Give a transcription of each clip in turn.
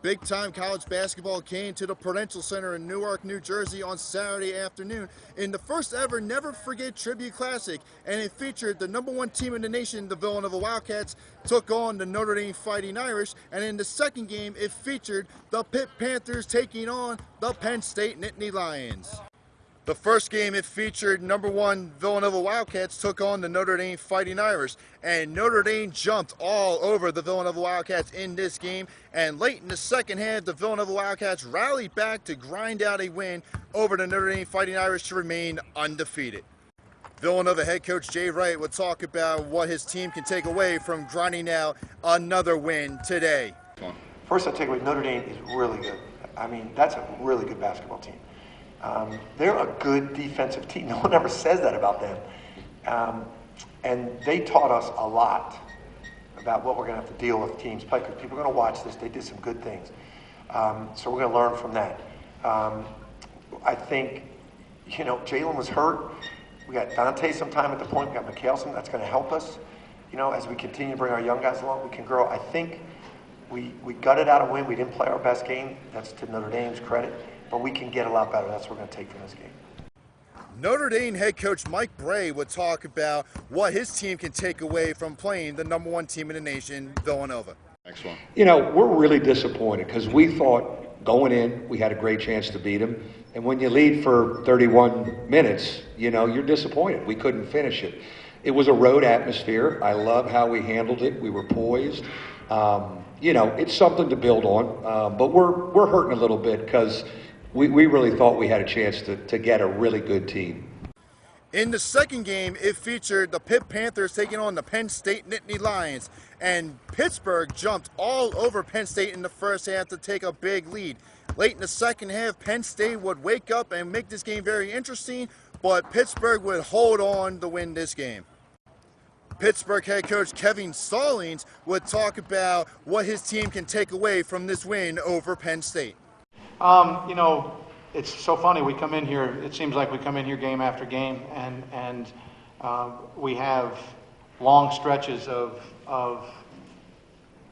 Big-time college basketball came to the Prudential Center in Newark, New Jersey on Saturday afternoon in the first ever Never Forget Tribute Classic, and it featured the #1 team in the nation, the Villanova Wildcats, took on the Notre Dame Fighting Irish, and in the second game, it featured the Pitt Panthers taking on the Penn State Nittany Lions. The first game, it featured #1 Villanova Wildcats took on the Notre Dame Fighting Irish, and Notre Dame jumped all over the Villanova Wildcats in this game, and late in the second half, the Villanova Wildcats rallied back to grind out a win over the Notre Dame Fighting Irish to remain undefeated. Villanova head coach Jay Wright will talk about what his team can take away from grinding out another win today. First, I take away Notre Dame is really good. I mean, that's a really good basketball team. They're a good defensive team. No one ever says that about them. And they taught us a lot about what we're going to have to deal with teams play, because people are going to watch this. They did some good things. So we're going to learn from that. I think, Jalen was hurt. We got Dante sometime at the point. We got Mikhailson. That's going to help us. As we continue to bring our young guys along, we can grow. I think we gutted out a win. We didn't play our best game. That's to Notre Dame's credit. But we can get a lot better. That's what we're going to take from this game. Notre Dame head coach Mike Brey would talk about what his team can take away from playing the #1 team in the nation, Villanova. Next one. We're really disappointed because we thought going in we had a great chance to beat them. And when you lead for 31 minutes, you're disappointed. We couldn't finish it. It was a road atmosphere. I love how we handled it. We were poised. It's something to build on. But we're hurting a little bit because we really thought we had a chance to get a really good team. In the second game, it featured the Pitt Panthers taking on the Penn State Nittany Lions, and Pittsburgh jumped all over Penn State in the first half to take a big lead. Late in the second half, Penn State would wake up and make this game very interesting, but Pittsburgh would hold on to win this game. Pittsburgh head coach Kevin Stallings would talk about what his team can take away from this win over Penn State. It's so funny. We come in here, it seems like we come in here game after game, and we have long stretches of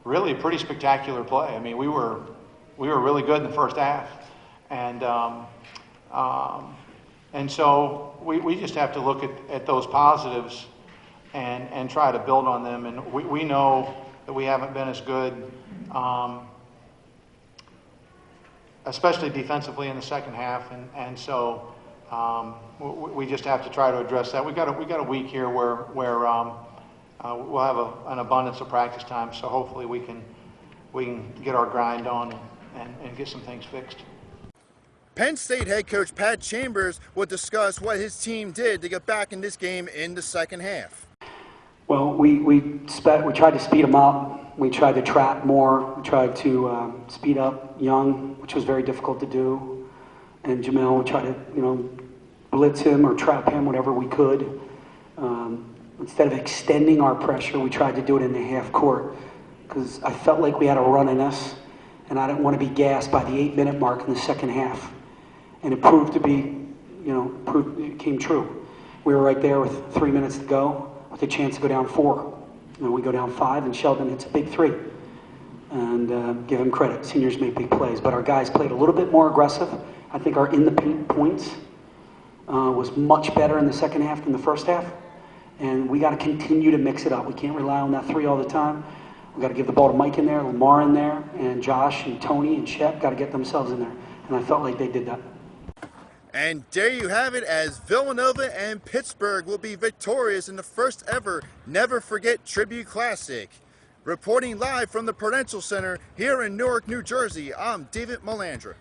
really pretty spectacular play. I mean, we were really good in the first half, and so we just have to look at those positives and try to build on them. And we know that we haven't been as good, especially defensively in the second half, and so we just have to try to address that. We got a week here where we'll have an abundance of practice time, so hopefully we can get our grind on and get some things fixed. Penn State head coach Pat Chambers will discuss what his team did to get back in this game in the second half. Well, we tried to speed them up. We tried to trap more. We tried to speed up Young, which was very difficult to do. And Jamel, we tried to, blitz him or trap him, whatever we could. Instead of extending our pressure, we tried to do it in the half court because I felt like we had a run in us, and I didn't want to be gassed by the 8-minute mark in the second half. And it proved to be, it came true. We were right there with 3 minutes to go with a chance to go down 4. We go down 5, and Sheldon hits a big 3. And give him credit. Seniors make big plays. But our guys played a little bit more aggressive. I think our in-the-paint points was much better in the second half than the first half. And we got to continue to mix it up. We can't rely on that 3 all the time. We got to give the ball to Mike in there, Lamar in there, and Josh and Tony and Shep got to get themselves in there. And I felt like they did that. And there you have it, as Villanova and Pittsburgh will be victorious in the first ever Never Forget Tribute Classic. Reporting live from the Prudential Center here in Newark, New Jersey, I'm David Melandra.